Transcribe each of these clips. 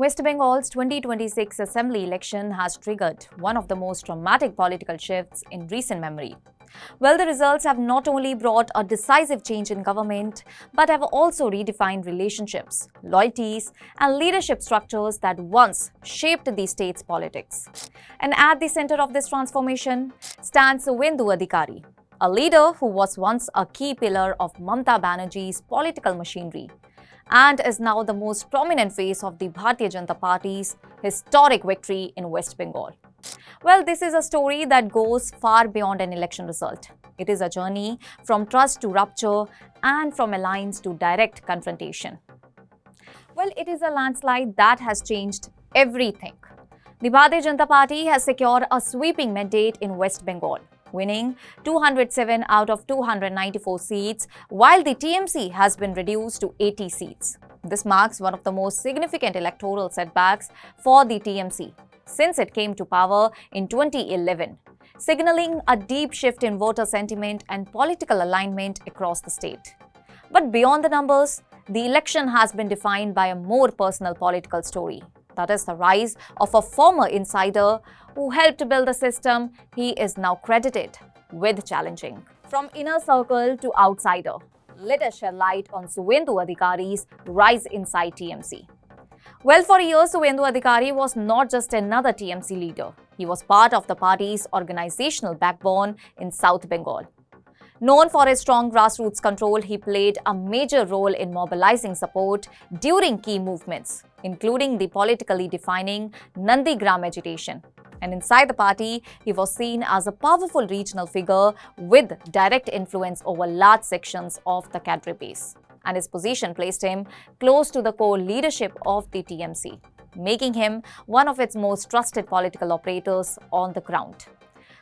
West Bengal's 2026 assembly election has triggered one of the most dramatic political shifts in recent memory. Well, the results have not only brought a decisive change in government, but have also redefined relationships, loyalties, and leadership structures that once shaped the state's politics. And at the center of this transformation stands Suvendu Adhikari, a leader who was once a key pillar of Mamata Banerjee's political machinery and is now the most prominent face of the Bharatiya Janata Party's historic victory in West Bengal. Well, this is a story that goes far beyond an election result. It is a journey from trust to rupture and from alliance to direct confrontation. Well, it is a landslide that has changed everything. The Bharatiya Janata Party has secured a sweeping mandate in West Bengal, winning 207 out of 294 seats, while the TMC has been reduced to 80 seats. This marks one of the most significant electoral setbacks for the TMC since it came to power in 2011, signaling a deep shift in voter sentiment and political alignment across the state. But beyond the numbers, the election has been defined by a more personal political story. That is the rise of a former insider who helped build the system he is now credited with challenging. From inner circle to outsider, let us shed light on Suvendu Adhikari's rise inside TMC. Well, for years, Suvendu Adhikari was not just another TMC leader. He was part of the party's organizational backbone in South Bengal. Known for his strong grassroots control, he played a major role in mobilizing support during key movements, including the politically defining Nandigram agitation. And inside the party, he was seen as a powerful regional figure with direct influence over large sections of the cadre base. And his position placed him close to the core leadership of the TMC, making him one of its most trusted political operators on the ground.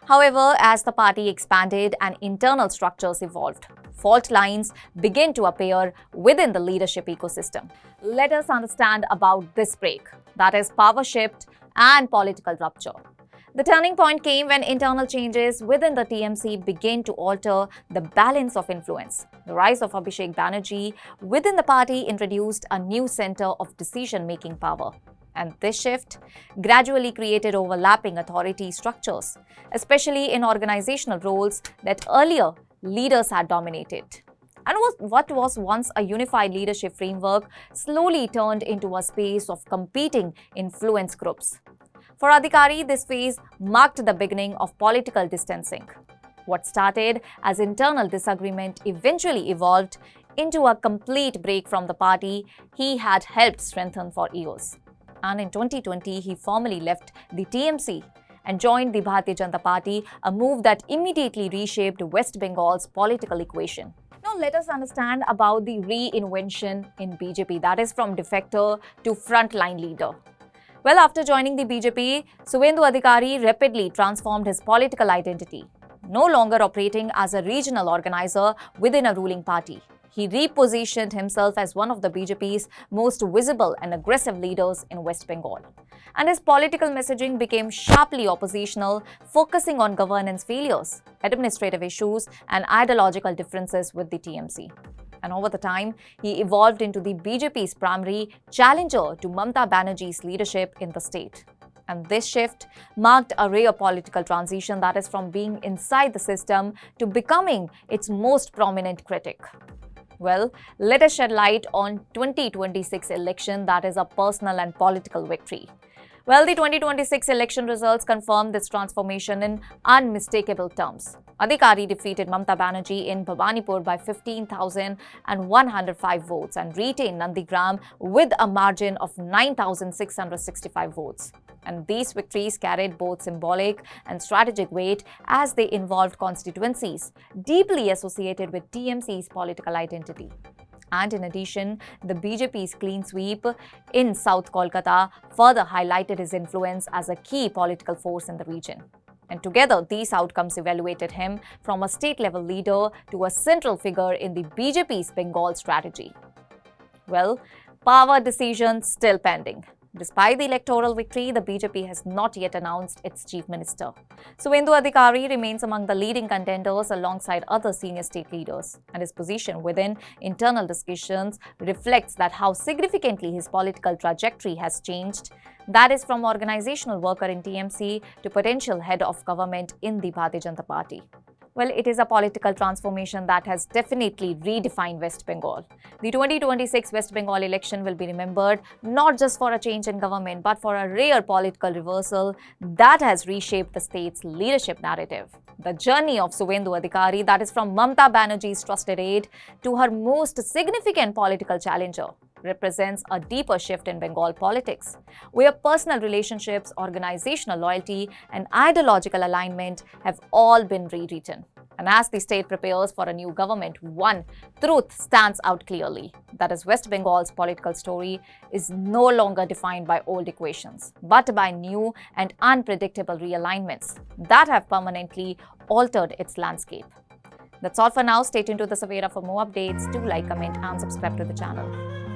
However, as the party expanded and internal structures evolved, fault lines began to appear within the leadership ecosystem. Let us understand about this break, that is power shift and political rupture. The turning point came when internal changes within the TMC began to alter the balance of influence. The rise of Abhishek Banerjee within the party introduced a new center of decision-making power. And this shift gradually created overlapping authority structures, especially in organizational roles that earlier leaders had dominated. And what was once a unified leadership framework slowly turned into a space of competing influence groups. For Adhikari, this phase marked the beginning of political distancing. What started as internal disagreement eventually evolved into a complete break from the party he had helped strengthen for years. And in 2020, he formally left the TMC and joined the Bharatiya Janata Party, a move that immediately reshaped West Bengal's political equation. Now let us understand about the reinvention in BJP, that is from defector to frontline leader. Well, after joining the BJP, Suvendu Adhikari rapidly transformed his political identity, no longer operating as a regional organizer within a ruling party. He repositioned himself as one of the BJP's most visible and aggressive leaders in West Bengal. And his political messaging became sharply oppositional, focusing on governance failures, administrative issues, and ideological differences with the TMC. And over the time, he evolved into the BJP's primary challenger to Mamata Banerjee's leadership in the state. And this shift marked a rare political transition, that is from being inside the system to becoming its most prominent critic. Well, let us shed light on 2026 election, that is a personal and political victory. Well, the 2026 election results confirmed this transformation in unmistakable terms. Adhikari defeated Mamata Banerjee in Bhawanipur by 15,105 votes and retained Nandigram with a margin of 9,665 votes. And these victories carried both symbolic and strategic weight as they involved constituencies deeply associated with TMC's political identity. And in addition, the BJP's clean sweep in South Kolkata further highlighted his influence as a key political force in the region. And together, these outcomes evaluated him from a state-level leader to a central figure in the BJP's Bengal strategy. Well, power decisions still pending. Despite the electoral victory, the BJP has not yet announced its chief minister. Suvendu Adhikari remains among the leading contenders alongside other senior state leaders, and his position within internal discussions reflects that how significantly his political trajectory has changed. That is from organizational worker in TMC to potential head of government in the Bharatiya Janata Party. Well, it is a political transformation that has definitely redefined West Bengal. The 2026 West Bengal election will be remembered not just for a change in government, but for a rare political reversal that has reshaped the state's leadership narrative. The journey of Suvendu Adhikari, that is from Mamata Banerjee's trusted aide to her most significant political challenger, represents a deeper shift in Bengal politics, where personal relationships, organizational loyalty, and ideological alignment have all been rewritten. And as the state prepares for a new government, one truth stands out clearly. That is, West Bengal's political story is no longer defined by old equations, but by new and unpredictable realignments that have permanently altered its landscape. That's all for now. Stay tuned to the Savera for more updates. Do like, comment, and subscribe to the channel.